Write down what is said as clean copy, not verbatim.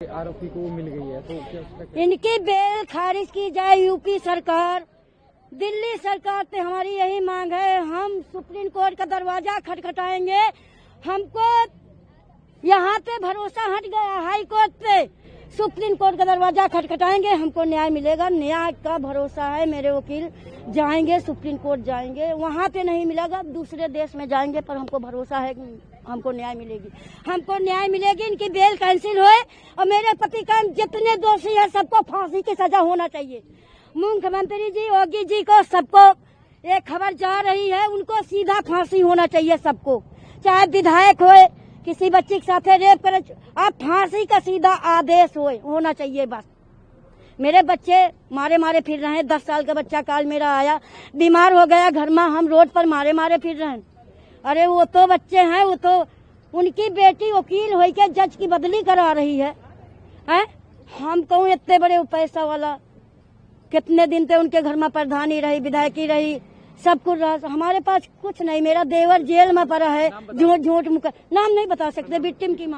आरोपी को मिल गई है, तो क्या इनकी बेल खारिज की जाए। यूपी सरकार, दिल्ली सरकार से हमारी यही मांग है। हम सुप्रीम कोर्ट का दरवाजा खटखटाएंगे। हमको यहाँ पे भरोसा हट गया हाई कोर्ट पे। सुप्रीम कोर्ट का दरवाजा खटखटाएंगे, हमको न्याय मिलेगा। न्याय का भरोसा है। मेरे वकील जाएंगे, सुप्रीम कोर्ट जाएंगे, वहाँ पे नहीं मिलेगा, दूसरे देश में जाएंगे, पर हमको भरोसा है कि हमको न्याय मिलेगी। हमको न्याय मिलेगी। इनकी बेल कैंसिल होए और मेरे पति का जितने दोषी है सबको फांसी की सजा होना चाहिए। मुख्यमंत्री जी, योगी जी को, सबको एक खबर जा रही है, उनको सीधा फांसी होना चाहिए सबको। चाहे विधायक होए, किसी बच्ची के साथ रेप करे, अब फांसी का सीधा आदेश होना चाहिए बस। मेरे बच्चे मारे फिर रहे हैं। 10 साल का बच्चा काल मेरा आया, बीमार हो गया घर में, हम रोड पर मारे फिर रहे हैं। अरे वो तो बच्चे हैं, वो तो उनकी बेटी वकील हो के जज की बदली करा रही है। हम कहूँ इतने बड़े पैसा वाला, कितने दिन से उनके घर में प्रधानी रही, विधायकी रही, सब कुछ रहा। हमारे पास कुछ नहीं। मेरा देवर जेल में पड़ा है, झूठ नाम नहीं बता सकते, विक्टिम की माँ।